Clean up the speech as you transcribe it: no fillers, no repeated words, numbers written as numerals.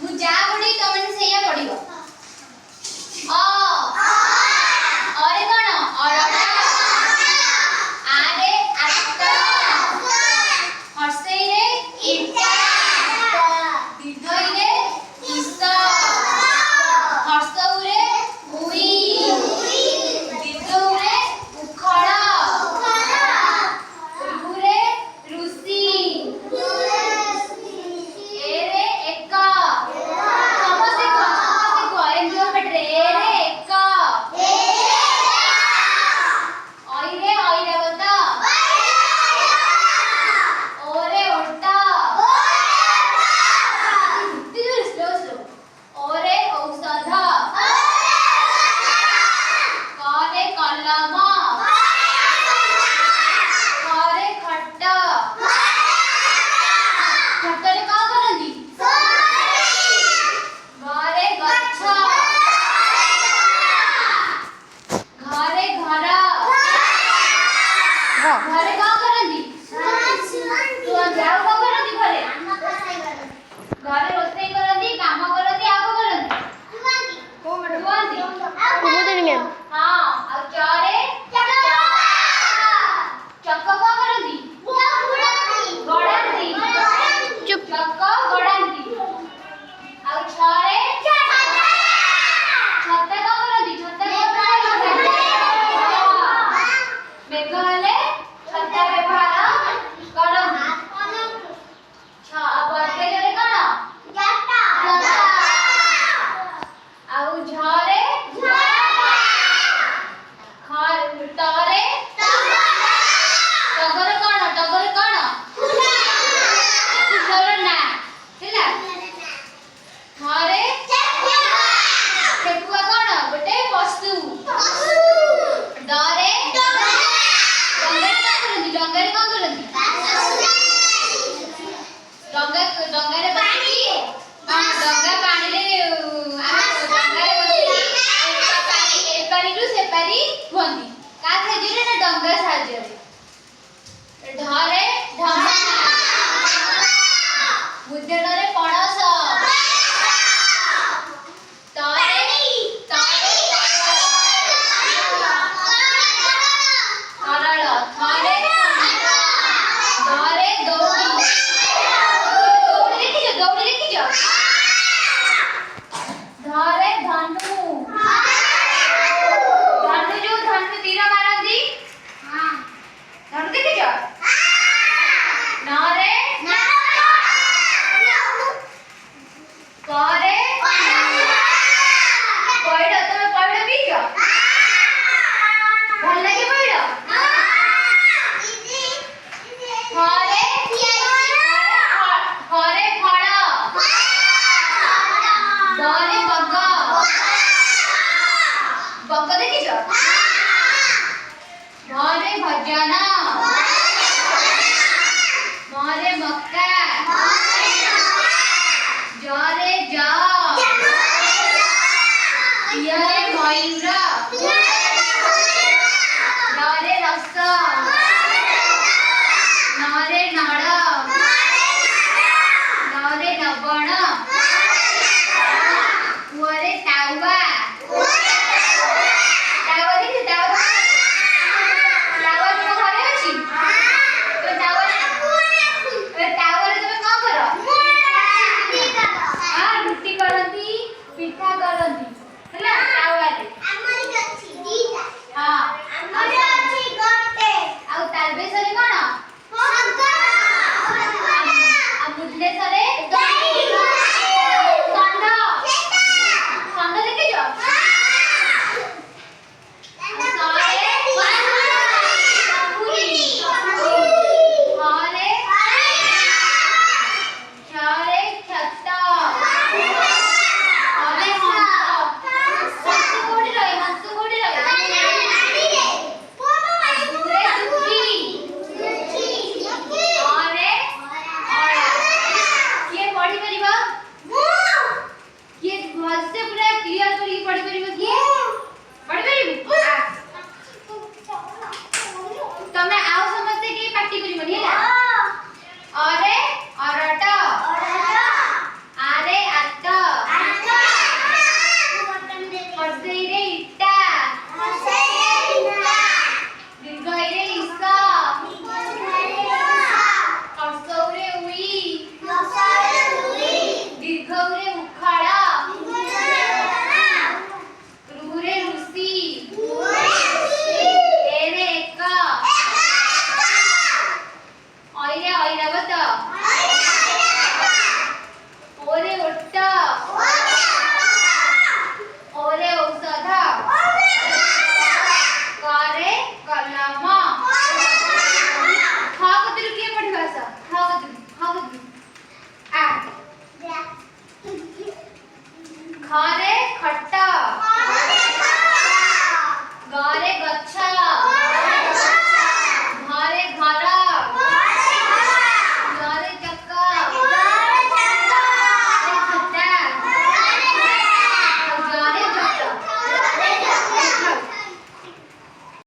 मु जा पढ़ी तमने सेया पढ़िबो अ अरे कोन अरटा आरे आटा हर्षई रे इटा दीर्घई रे इस हर्षऊ रे उई दीर्घऊ रे उखड़ रे ऋषि ए रे एक समस्त को एंजॉय बैठ रे ए रे एक ओई रे बता ओ रे उल्टा स्लो स्लो ओ रे औषध क रे कलम ख रे खट खटरे का करंदी घरे गच्छ घरे घर घरे का करंदी तू जाओ का करंदी घरे घरे रोषेई करंदी काम करंदी आगो करंदी दुआंदी कुमुदिनी मैम हां आ चारे चक्क का करंदी गड़ांदी चुप चक्क गड़ांदी आ छारे छत्ता का करंदी छत्ता मेघ हेले छत्ता व्यवहार करंदी वर्गे जरे कोन आउ झरे तरे टगर कोन फुलर ना हैला थरे ठेकुआ कोन गोटे पशु डरे डंगरे कोन करंदी डंगरे पानी डंगा पानी रे डंगारे बसी ए पानी रु से पानी होंदी का साहाଯ୍ୟରେ ना डंगा साहाଯ୍ୟରେ ढरे मुद्दरे पड़स तरे सरल थरे धरे दौड़ी दौड़ी देखिछ धरे धनु धनु जो धनु तीर मारंदी हां धनु देखिछ नरे करे पइड तमे पइड पीछ भल लागे पइड हरे हरे फळ डरे बग बग देखिछ घरे भजन मरे मक्का जरे जा यरे मयूर डरे रस नरे नड़ नरे लवण वरे तावा तावा देखि तावा तावा तो घरे अछि तो तावा तावा रे तमे का करो हां रुटी करंती पिठा करंती हैला तावा रे हमरी अछि दीटा हां हमरी अछि गोटे आ तालबेसरे कोन आ मुदलेसरे संड देखिछ हरे छत्ता हरे ଘରେ ଖଟ